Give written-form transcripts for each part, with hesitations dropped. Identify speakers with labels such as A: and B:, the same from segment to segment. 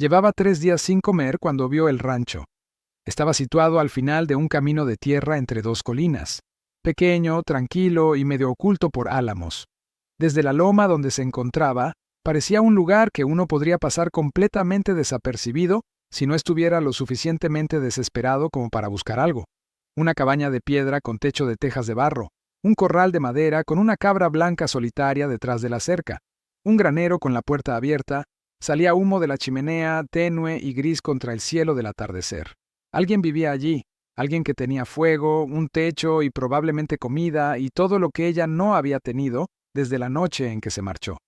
A: Llevaba 3 días sin comer cuando vio el rancho. Estaba situado al final de un camino de tierra entre dos colinas, pequeño, tranquilo y medio oculto por álamos. Desde la loma donde se encontraba, parecía un lugar que uno podría pasar completamente desapercibido si no estuviera lo suficientemente desesperado como para buscar algo. Una cabaña de piedra con techo de tejas de barro, un corral de madera con una cabra blanca solitaria detrás de la cerca, un granero con la puerta abierta, salía humo de la chimenea tenue y gris contra el cielo del atardecer. Alguien vivía allí, alguien que tenía fuego, un techo y probablemente comida y todo lo que ella no había tenido desde la noche en que se marchó.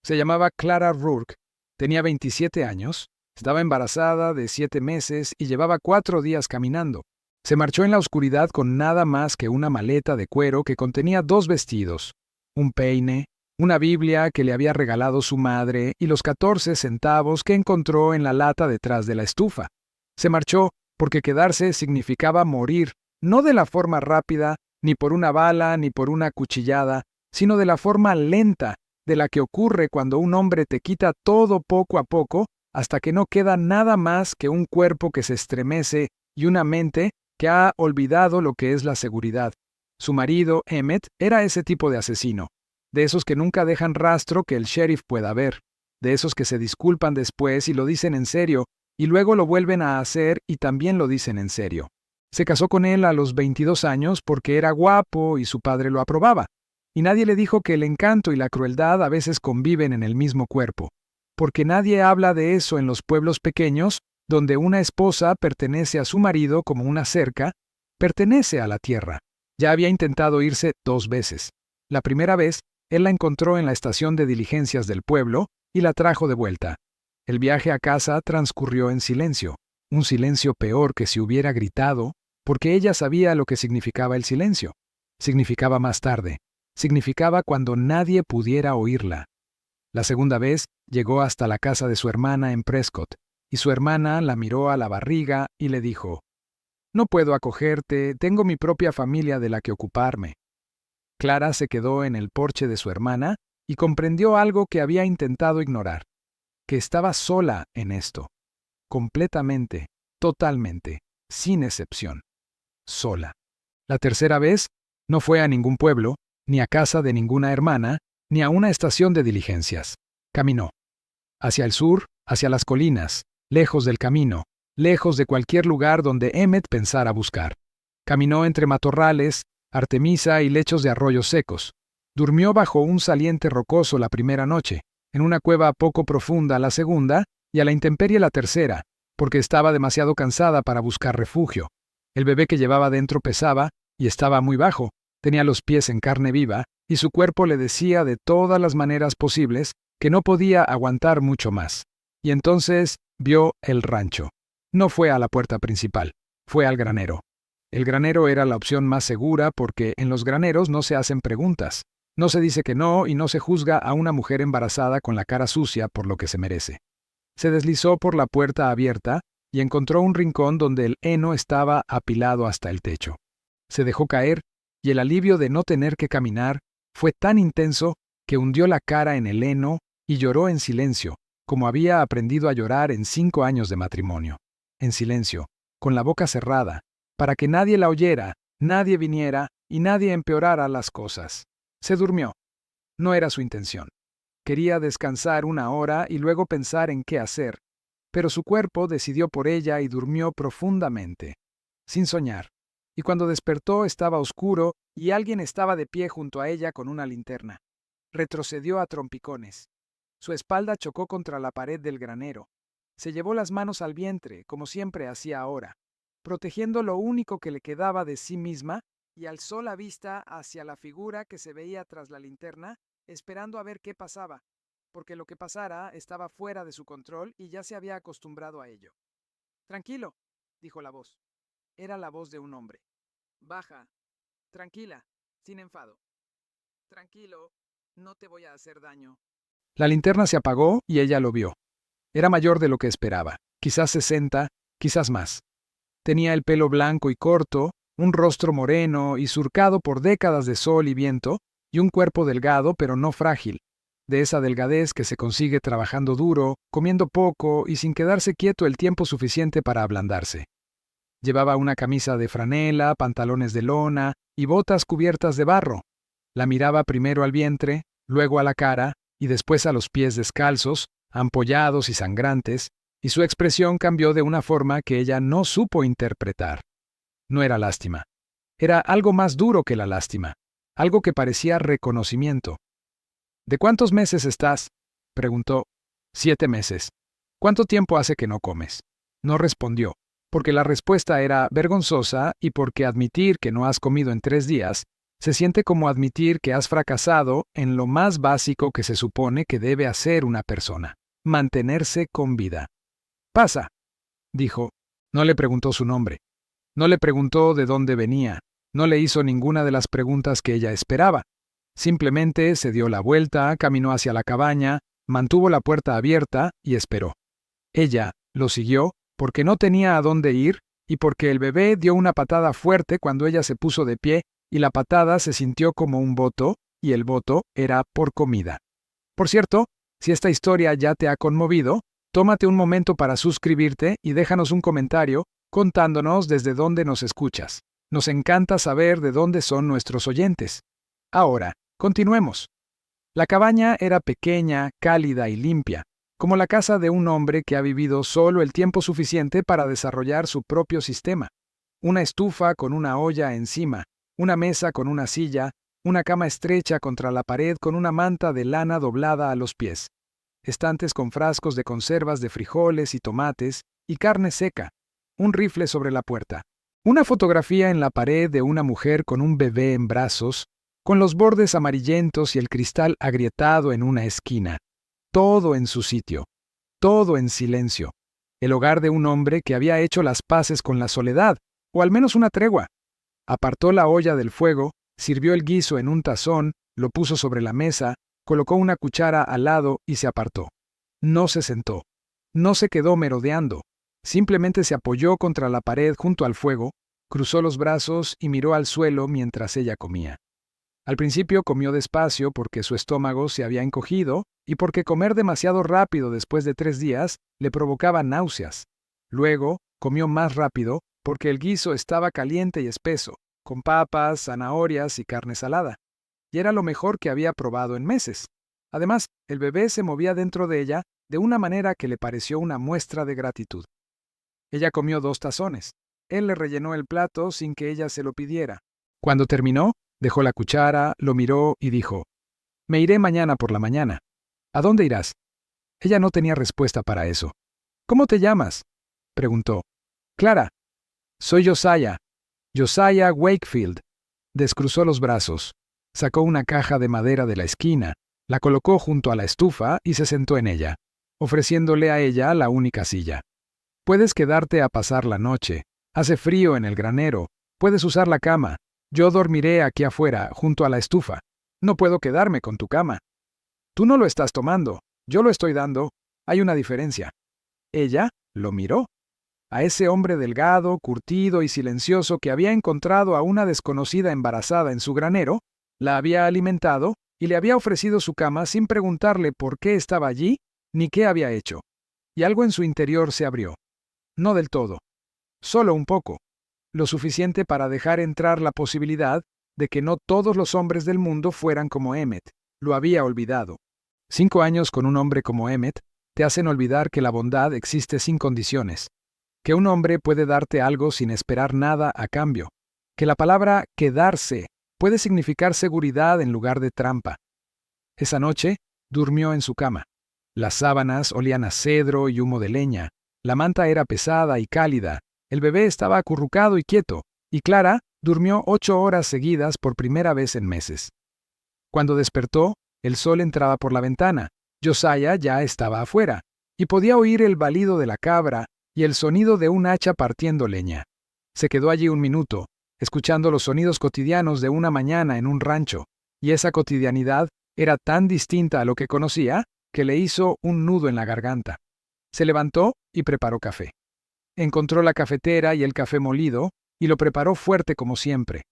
A: Se llamaba Clara Rourke, tenía 27 años, estaba embarazada de 7 meses y llevaba 4 días caminando. Se marchó en la oscuridad con nada más que una maleta de cuero que contenía 2 vestidos, un peine, una Biblia que le había regalado su madre y los 14 centavos que encontró en la lata detrás de la estufa. Se marchó porque quedarse significaba morir, no de la forma rápida, ni por una bala, ni por una cuchillada, sino de la forma lenta, de la que ocurre cuando un hombre te quita todo poco a poco, hasta que no queda nada más que un cuerpo que se estremece y una mente que ha olvidado lo que es la seguridad. Su marido, Emmett, era ese tipo de asesino, de esos que nunca dejan rastro que el sheriff pueda ver, de esos que se disculpan después y lo dicen en serio, y luego lo vuelven a hacer y también lo dicen en serio. Se casó con él a los 22 años porque era guapo y su padre lo aprobaba, y nadie le dijo que el encanto y la crueldad a veces conviven en el mismo cuerpo, porque nadie habla de eso en los pueblos pequeños donde una esposa pertenece a su marido como una cerca, pertenece a la tierra. Ya había intentado irse 2 veces. La primera vez, él la encontró en la estación de diligencias del pueblo y la trajo de vuelta. El viaje a casa transcurrió en silencio, un silencio peor que si hubiera gritado, porque ella sabía lo que significaba el silencio. Significaba más tarde, significaba cuando nadie pudiera oírla. La segunda vez llegó hasta la casa de su hermana en Prescott, y su hermana la miró a la barriga y le dijo: «No puedo acogerte, tengo mi propia familia de la que ocuparme». Clara se quedó en el porche de su hermana y comprendió algo que había intentado ignorar, que estaba sola en esto, completamente, totalmente, sin excepción, sola. La tercera vez no fue a ningún pueblo, ni a casa de ninguna hermana, ni a una estación de diligencias. Caminó hacia el sur, hacia las colinas, lejos del camino, lejos de cualquier lugar donde Emmett pensara buscar. Caminó entre matorrales, artemisa y lechos de arroyos secos. Durmió bajo un saliente rocoso la primera noche, en una cueva poco profunda la segunda y a la intemperie la tercera, porque estaba demasiado cansada para buscar refugio. El bebé que llevaba dentro pesaba y estaba muy bajo, tenía los pies en carne viva y su cuerpo le decía de todas las maneras posibles que no podía aguantar mucho más. Y entonces vio el rancho. No fue a la puerta principal, fue al granero. El granero era la opción más segura porque en los graneros no se hacen preguntas. No se dice que no y no se juzga a una mujer embarazada con la cara sucia por lo que se merece. Se deslizó por la puerta abierta y encontró un rincón donde el heno estaba apilado hasta el techo. Se dejó caer y el alivio de no tener que caminar fue tan intenso que hundió la cara en el heno y lloró en silencio, como había aprendido a llorar en 5 años de matrimonio. En silencio, con la boca cerrada, para que nadie la oyera, nadie viniera y nadie empeorara las cosas. Se durmió. No era su intención. Quería descansar 1 hora y luego pensar en qué hacer, pero su cuerpo decidió por ella y durmió profundamente, sin soñar. Y cuando despertó estaba oscuro y alguien estaba de pie junto a ella con una linterna. Retrocedió a trompicones. Su espalda chocó contra la pared del granero. Se llevó las manos al vientre, como siempre hacía ahora, protegiendo lo único que le quedaba de sí misma, y alzó la vista hacia la figura que se veía tras la linterna, esperando a ver qué pasaba, porque lo que pasara estaba fuera de su control y ya se había acostumbrado a ello. «Tranquilo», dijo la voz. Era la voz de un hombre. «Baja. Tranquila, sin enfado. Tranquilo, no te voy a hacer daño». La linterna se apagó y ella lo vio. Era mayor de lo que esperaba, quizás 60, quizás más. Tenía el pelo blanco y corto, un rostro moreno y surcado por décadas de sol y viento, y un cuerpo delgado pero no frágil. de esa delgadez que se consigue trabajando duro, comiendo poco y sin quedarse quieto el tiempo suficiente para ablandarse. Llevaba una camisa de franela, pantalones de lona y botas cubiertas de barro. La miraba primero al vientre, luego a la cara y después a los pies descalzos, ampollados y sangrantes, y su expresión cambió de una forma que ella no supo interpretar. No era lástima. Era algo más duro que la lástima, algo que parecía reconocimiento. ¿De cuántos meses estás?, preguntó. 7 meses. ¿Cuánto tiempo hace que no comes? No respondió, porque la respuesta era vergonzosa y porque admitir que no has comido en 3 días se siente como admitir que has fracasado en lo más básico que se supone que debe hacer una persona: mantenerse con vida. «Pasa», dijo. No le preguntó su nombre. No le preguntó de dónde venía. No le hizo ninguna de las preguntas que ella esperaba. Simplemente se dio la vuelta, caminó hacia la cabaña, mantuvo la puerta abierta y esperó. Ella lo siguió porque no tenía a dónde ir y porque el bebé dio una patada fuerte cuando ella se puso de pie y la patada se sintió como un voto y el voto era por comida. Por cierto, si esta historia ya te ha conmovido, tómate un momento para suscribirte y déjanos un comentario contándonos desde dónde nos escuchas. Nos encanta saber de dónde son nuestros oyentes. Ahora, continuemos. La cabaña era pequeña, cálida y limpia, como la casa de un hombre que ha vivido solo el tiempo suficiente para desarrollar su propio sistema. Una estufa con una olla encima, una mesa con una silla, una cama estrecha contra la pared con una manta de lana doblada a los pies, estantes con frascos de conservas de frijoles y tomates y carne seca, un rifle sobre la puerta, una fotografía en la pared de una mujer con un bebé en brazos, con los bordes amarillentos y el cristal agrietado en una esquina. Todo en su sitio, todo en silencio. El hogar de un hombre que había hecho las paces con la soledad, o al menos una tregua. Apartó la olla del fuego, sirvió el guiso en un tazón, lo puso sobre la mesa, colocó una cuchara al lado y se apartó. No se sentó. No se quedó merodeando. Simplemente se apoyó contra la pared junto al fuego, cruzó los brazos y miró al suelo mientras ella comía. Al principio comió despacio porque su estómago se había encogido y porque comer demasiado rápido después de 3 días le provocaba náuseas. Luego comió más rápido porque el guiso estaba caliente y espeso, con papas, zanahorias y carne salada, y era lo mejor que había probado en meses. Además, el bebé se movía dentro de ella de una manera que le pareció una muestra de gratitud. Ella comió 2 tazones. Él le rellenó el plato sin que ella se lo pidiera. Cuando terminó, dejó la cuchara, lo miró y dijo: «Me iré mañana por la mañana». «¿A dónde irás?». Ella no tenía respuesta para eso. «¿Cómo te llamas?», preguntó. «Clara». «Soy Josiah. Josiah Wakefield». Descruzó los brazos. Sacó una caja de madera de la esquina, la colocó junto a la estufa y se sentó en ella, ofreciéndole a ella la única silla. «Puedes quedarte a pasar la noche. Hace frío en el granero. Puedes usar la cama. Yo dormiré aquí afuera, junto a la estufa. No puedo quedarme con tu cama». «Tú no lo estás tomando. Yo lo estoy dando. Hay una diferencia». Ella lo miró. A ese hombre delgado, curtido y silencioso que había encontrado a una desconocida embarazada en su granero, la había alimentado y le había ofrecido su cama sin preguntarle por qué estaba allí ni qué había hecho. Y algo en su interior se abrió. No del todo. Solo un poco. Lo suficiente para dejar entrar la posibilidad de que no todos los hombres del mundo fueran como Emmett. Lo había olvidado. 5 años con un hombre como Emmett te hacen olvidar que la bondad existe sin condiciones, que un hombre puede darte algo sin esperar nada a cambio, que la palabra quedarse puede significar seguridad en lugar de trampa. Esa noche durmió en su cama. Las sábanas olían a cedro y humo de leña, la manta era pesada y cálida, el bebé estaba acurrucado y quieto, y Clara durmió 8 horas seguidas por primera vez en meses. Cuando despertó, el sol entraba por la ventana, Josiah ya estaba afuera, y podía oír el balido de la cabra y el sonido de un hacha partiendo leña. Se quedó allí un minuto, escuchando los sonidos cotidianos de una mañana en un rancho, y esa cotidianidad era tan distinta a lo que conocía que le hizo un nudo en la garganta. Se levantó y preparó café. Encontró la cafetera y el café molido, y lo preparó fuerte como siempre.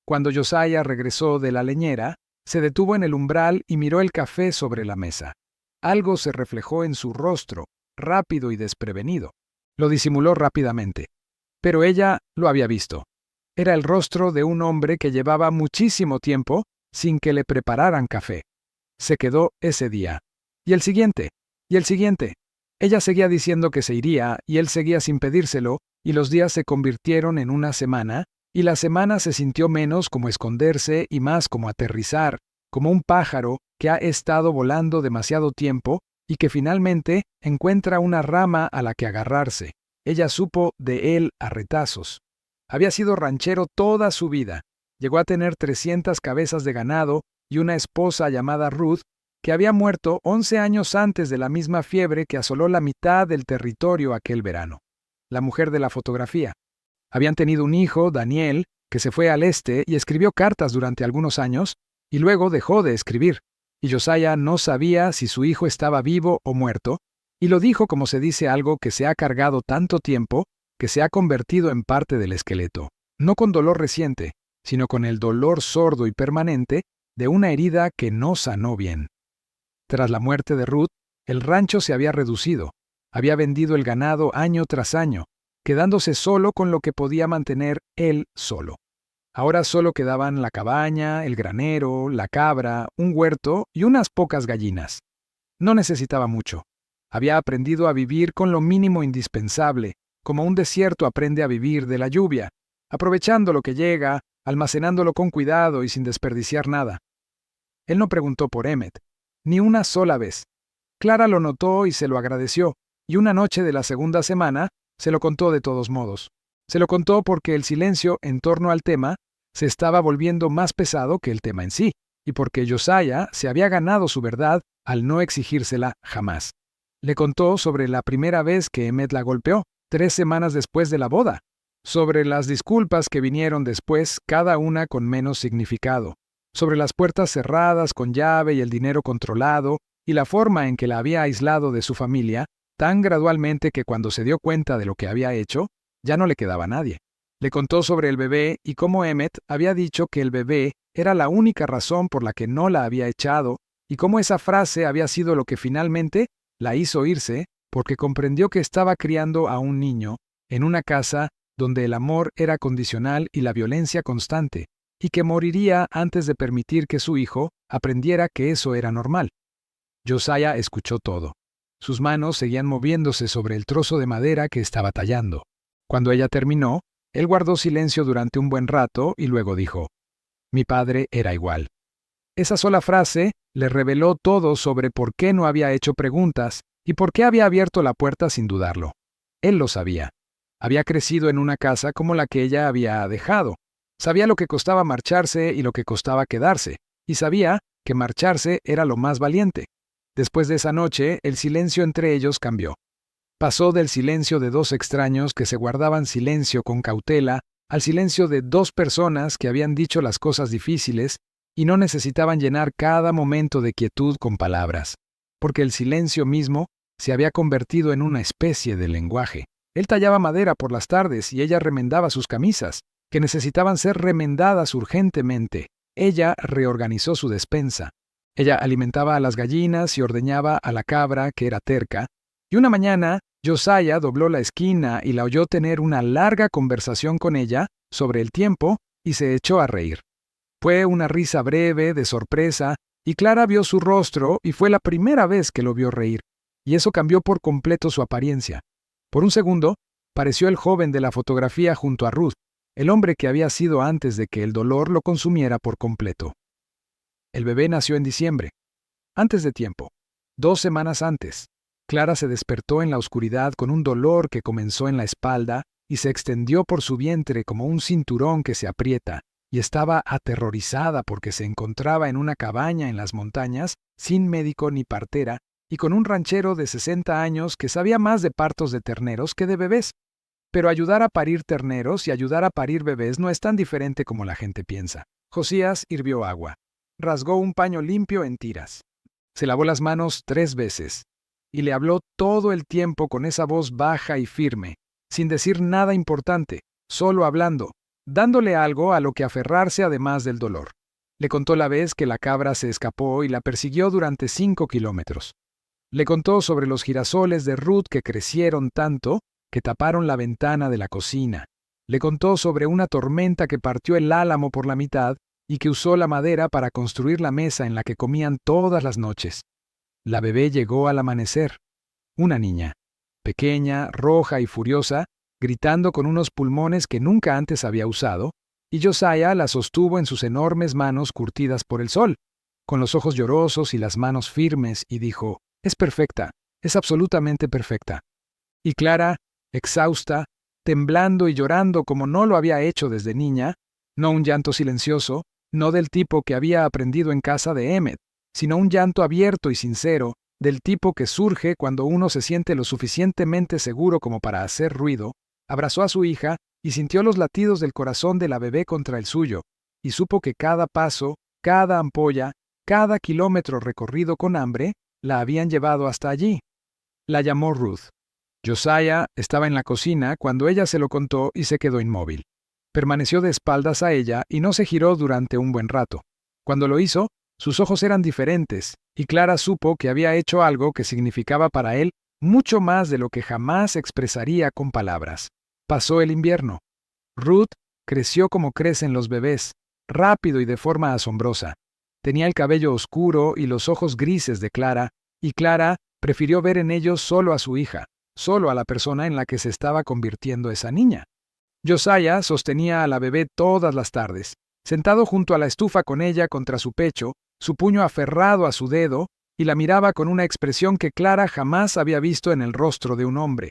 A: Cuando Josiah regresó de la leñera, Se detuvo en el umbral y miró el café sobre la mesa. Algo se reflejó en su rostro, rápido y desprevenido. Lo disimuló rápidamente. Pero ella lo había visto. Era el rostro de un hombre que llevaba muchísimo tiempo sin que le prepararan café. Se quedó ese día. Y el siguiente. Y el siguiente. Ella seguía diciendo que se iría, y él seguía sin pedírselo, y los días se convirtieron en una semana, y la semana se sintió menos como esconderse y más como aterrizar, como un pájaro que ha estado volando demasiado tiempo y que finalmente encuentra una rama a la que agarrarse. Ella supo de él a retazos. Había sido ranchero toda su vida. Llegó a tener 300 cabezas de ganado y una esposa llamada Ruth, que había muerto 11 años antes de la misma fiebre que asoló la mitad del territorio aquel verano. La mujer de la fotografía. Habían tenido un hijo, Daniel, que se fue al este y escribió cartas durante algunos años, y luego dejó de escribir, y Josiah no sabía si su hijo estaba vivo o muerto, y lo dijo como se dice algo que se ha cargado tanto tiempo que se ha convertido en parte del esqueleto, no con dolor reciente, sino con el dolor sordo y permanente de una herida que no sanó bien. Tras la muerte de Ruth, el rancho se había reducido. Había vendido el ganado año tras año, quedándose solo con lo que podía mantener él solo. Ahora solo quedaban la cabaña, el granero, la cabra, un huerto y unas pocas gallinas. No necesitaba mucho. Había aprendido a vivir con lo mínimo indispensable, como un desierto aprende a vivir de la lluvia, aprovechando lo que llega, almacenándolo con cuidado y sin desperdiciar nada. Él no preguntó por Emmett, ni una sola vez. Clara lo notó y se lo agradeció, y una noche de la segunda semana se lo contó de todos modos. Se lo contó porque el silencio en torno al tema se estaba volviendo más pesado que el tema en sí, y porque Josiah se había ganado su verdad al no exigírsela jamás. Le contó sobre la primera vez que Emmett la golpeó, 3 semanas después de la boda, sobre las disculpas que vinieron después, cada una con menos significado, sobre las puertas cerradas con llave y el dinero controlado, y la forma en que la había aislado de su familia, tan gradualmente que cuando se dio cuenta de lo que había hecho, ya no le quedaba nadie. Le contó sobre el bebé y cómo Emmett había dicho que el bebé era la única razón por la que no la había echado, y cómo esa frase había sido lo que finalmente la hizo irse, porque comprendió que estaba criando a un niño en una casa donde el amor era condicional y la violencia constante, y que moriría antes de permitir que su hijo aprendiera que eso era normal. Josiah escuchó todo. Sus manos seguían moviéndose sobre el trozo de madera que estaba tallando. Cuando ella terminó, él guardó silencio durante un buen rato y luego dijo: «Mi padre era igual». Esa sola frase le reveló todo sobre por qué no había hecho preguntas y por qué había abierto la puerta sin dudarlo. Él lo sabía. Había crecido en una casa como la que ella había dejado. Sabía lo que costaba marcharse y lo que costaba quedarse, y sabía que marcharse era lo más valiente. Después de esa noche, el silencio entre ellos cambió. Pasó del silencio de 2 extraños que se guardaban silencio con cautela al silencio de 2 personas que habían dicho las cosas difíciles y no necesitaban llenar cada momento de quietud con palabras, porque el silencio mismo se había convertido en una especie de lenguaje. Él tallaba madera por las tardes y ella remendaba sus camisas, que necesitaban ser remendadas urgentemente. Ella reorganizó su despensa. Ella alimentaba a las gallinas y ordeñaba a la cabra, que era terca, y una mañana Josiah dobló la esquina y la oyó tener una larga conversación con ella sobre el tiempo y se echó a reír. Fue una risa breve, de sorpresa, y Clara vio su rostro y fue la primera vez que lo vio reír, y eso cambió por completo su apariencia. Por un segundo, pareció el joven de la fotografía junto a Ruth, el hombre que había sido antes de que el dolor lo consumiera por completo. El bebé nació en diciembre, antes de tiempo, 2 semanas antes. Clara se despertó en la oscuridad con un dolor que comenzó en la espalda y se extendió por su vientre como un cinturón que se aprieta, y estaba aterrorizada porque se encontraba en una cabaña en las montañas, sin médico ni partera, y con un ranchero de 60 años que sabía más de partos de terneros que de bebés. Pero ayudar a parir terneros y ayudar a parir bebés no es tan diferente como la gente piensa. Josías hirvió agua. Rasgó un paño limpio en tiras. Se lavó las manos 3 veces. Y le habló todo el tiempo con esa voz baja y firme, sin decir nada importante, solo hablando, dándole algo a lo que aferrarse además del dolor. Le contó la vez que la cabra se escapó y la persiguió durante 5 kilómetros. Le contó sobre los girasoles de Ruth que crecieron tanto que taparon la ventana de la cocina. Le contó sobre una tormenta que partió el álamo por la mitad y que usó la madera para construir la mesa en la que comían todas las noches. La bebé llegó al amanecer. Una niña, pequeña, roja y furiosa, gritando con unos pulmones que nunca antes había usado, y Josiah la sostuvo en sus enormes manos curtidas por el sol, con los ojos llorosos y las manos firmes, y dijo: «Es perfecta, es absolutamente perfecta». Y Clara, exhausta, temblando y llorando como no lo había hecho desde niña, no un llanto silencioso, no del tipo que había aprendido en casa de Emmett, sino un llanto abierto y sincero, del tipo que surge cuando uno se siente lo suficientemente seguro como para hacer ruido, abrazó a su hija y sintió los latidos del corazón de la bebé contra el suyo, y supo que cada paso, cada ampolla, cada kilómetro recorrido con hambre, la habían llevado hasta allí. La llamó Ruth. Josiah estaba en la cocina cuando ella se lo contó y se quedó inmóvil. Permaneció de espaldas a ella y no se giró durante un buen rato. Cuando lo hizo, sus ojos eran diferentes, y Clara supo que había hecho algo que significaba para él mucho más de lo que jamás expresaría con palabras. Pasó el invierno. Ruth creció como crecen los bebés, rápido y de forma asombrosa. Tenía el cabello oscuro y los ojos grises de Clara, y Clara prefirió ver en ellos solo a su hija, solo a la persona en la que se estaba convirtiendo esa niña. Josiah sostenía a la bebé todas las tardes, sentado junto a la estufa con ella contra su pecho, su puño aferrado a su dedo, y la miraba con una expresión que Clara jamás había visto en el rostro de un hombre.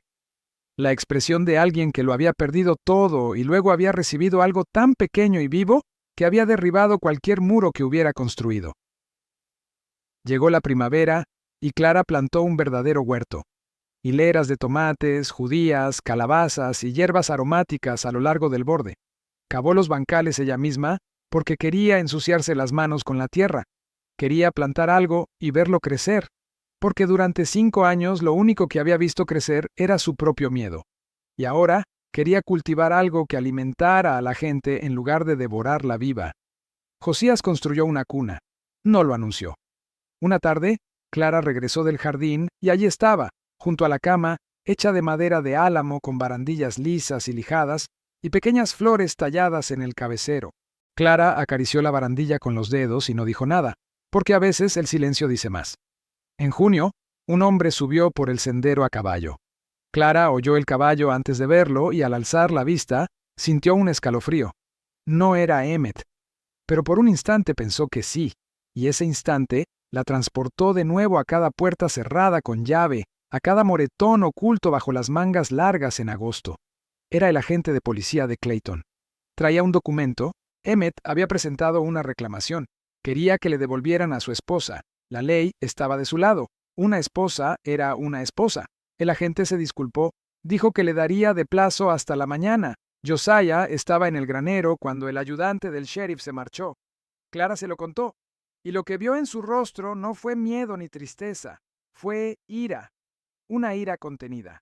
A: La expresión de alguien que lo había perdido todo y luego había recibido algo tan pequeño y vivo que había derribado cualquier muro que hubiera construido. Llegó la primavera y Clara plantó un verdadero huerto. Hileras de tomates, judías, calabazas y hierbas aromáticas a lo largo del borde. Cavó los bancales ella misma porque quería ensuciarse las manos con la tierra. Quería plantar algo y verlo crecer, porque durante 5 años lo único que había visto crecer era su propio miedo. Y ahora quería cultivar algo que alimentara a la gente en lugar de devorarla viva. Josías construyó una cuna. No lo anunció. Una tarde, Clara regresó del jardín y allí estaba, junto a la cama, hecha de madera de álamo con barandillas lisas y lijadas y pequeñas flores talladas en el cabecero. Clara acarició la barandilla con los dedos y no dijo nada, porque a veces el silencio dice más. En junio, un hombre subió por el sendero a caballo. Clara oyó el caballo antes de verlo y al alzar la vista, sintió un escalofrío. No era Emmett, pero por un instante pensó que sí, y ese instante la transportó de nuevo a cada puerta cerrada con llave, a cada moretón oculto bajo las mangas largas en agosto. Era el agente de policía de Clayton. Traía un documento. Emmett había presentado una reclamación. Quería que le devolvieran a su esposa. La ley estaba de su lado. Una esposa era una esposa. El agente se disculpó. Dijo que le daría de plazo hasta la mañana. Josiah estaba en el granero cuando el ayudante del sheriff se marchó. Clara se lo contó. Y lo que vio en su rostro no fue miedo ni tristeza. Fue ira. Una ira contenida.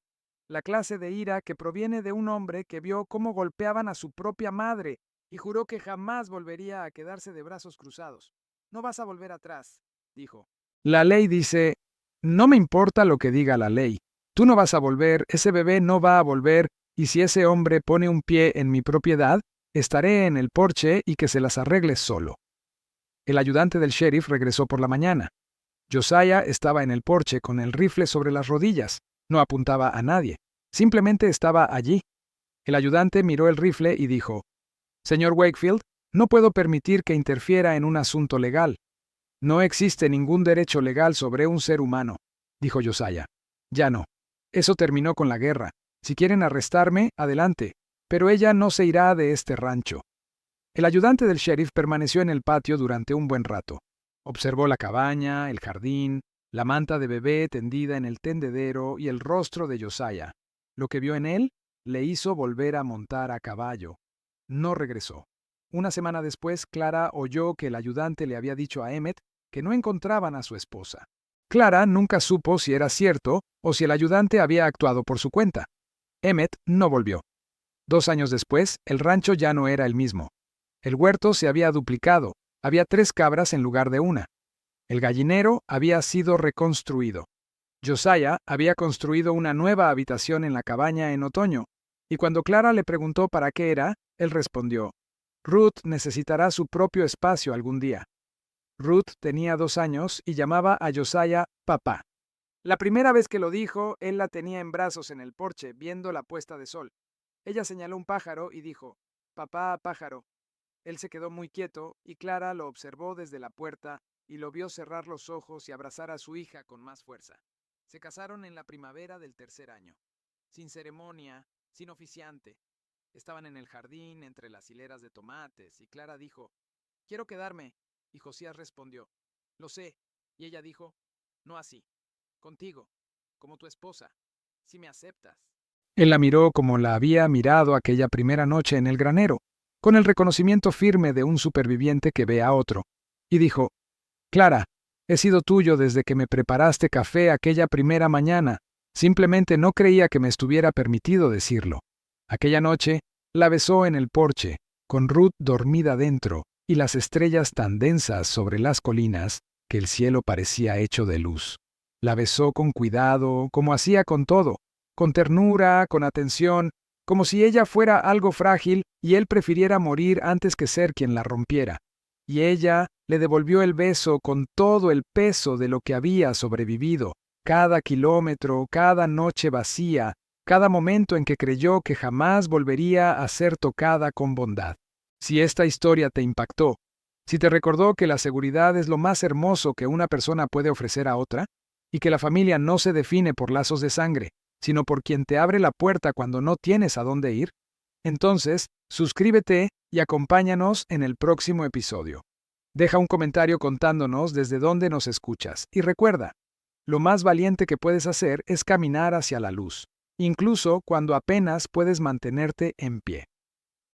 A: La clase de ira que proviene de un hombre que vio cómo golpeaban a su propia madre y juró que jamás volvería a quedarse de brazos cruzados. No vas a volver atrás, dijo. La ley dice, no me importa lo que diga la ley. Tú no vas a volver, ese bebé no va a volver, y si ese hombre pone un pie en mi propiedad, estaré en el porche y que se las arregle solo. El ayudante del sheriff regresó por la mañana. Josiah estaba en el porche con el rifle sobre las rodillas. No apuntaba a nadie. Simplemente estaba allí. El ayudante miró el rifle y dijo, «Señor Wakefield, no puedo permitir que interfiera en un asunto legal. No existe ningún derecho legal sobre un ser humano», dijo Josiah. «Ya no. Eso terminó con la guerra. Si quieren arrestarme, adelante. Pero ella no se irá de este rancho». El ayudante del sheriff permaneció en el patio durante un buen rato. Observó la cabaña, el jardín, la manta de bebé tendida en el tendedero y el rostro de Josiah. Lo que vio en él le hizo volver a montar a caballo. No regresó. Una semana después, Clara oyó que el ayudante le había dicho a Emmett que no encontraban a su esposa. Clara nunca supo si era cierto o si el ayudante había actuado por su cuenta. Emmett no volvió. 2 años después, el rancho ya no era el mismo. El huerto se había duplicado. Había 3 cabras en lugar de una. El gallinero había sido reconstruido. Josiah había construido una nueva habitación en la cabaña en otoño, y cuando Clara le preguntó para qué era, él respondió: Ruth necesitará su propio espacio algún día. Ruth tenía 2 años y llamaba a Josiah papá. La primera vez que lo dijo, él la tenía en brazos en el porche, viendo la puesta de sol. Ella señaló un pájaro y dijo: Papá, pájaro. Él se quedó muy quieto y Clara lo observó desde la puerta y lo vio cerrar los ojos y abrazar a su hija con más fuerza. Se casaron en la primavera del 3er año. Sin ceremonia, sin oficiante. Estaban en el jardín entre las hileras de tomates y Clara dijo: Quiero quedarme. Y Josías respondió: Lo sé. Y ella dijo: No así. Contigo, como tu esposa, si me aceptas. Él la miró como la había mirado aquella primera noche en el granero, con el reconocimiento firme de un superviviente que ve a otro, y dijo: Clara, he sido tuyo desde que me preparaste café aquella primera mañana. Simplemente no creía que me estuviera permitido decirlo. Aquella noche la besó en el porche, con Ruth dormida dentro y las estrellas tan densas sobre las colinas que el cielo parecía hecho de luz. La besó con cuidado, como hacía con todo, con ternura, con atención, como si ella fuera algo frágil y él prefiriera morir antes que ser quien la rompiera. Y ella le devolvió el beso con todo el peso de lo que había sobrevivido, cada kilómetro, cada noche vacía, cada momento en que creyó que jamás volvería a ser tocada con bondad. Si esta historia te impactó, si te recordó que la seguridad es lo más hermoso que una persona puede ofrecer a otra, y que la familia no se define por lazos de sangre, sino por quien te abre la puerta cuando no tienes a dónde ir, entonces suscríbete y acompáñanos en el próximo episodio. Deja un comentario contándonos desde dónde nos escuchas y recuerda, lo más valiente que puedes hacer es caminar hacia la luz, incluso cuando apenas puedes mantenerte en pie.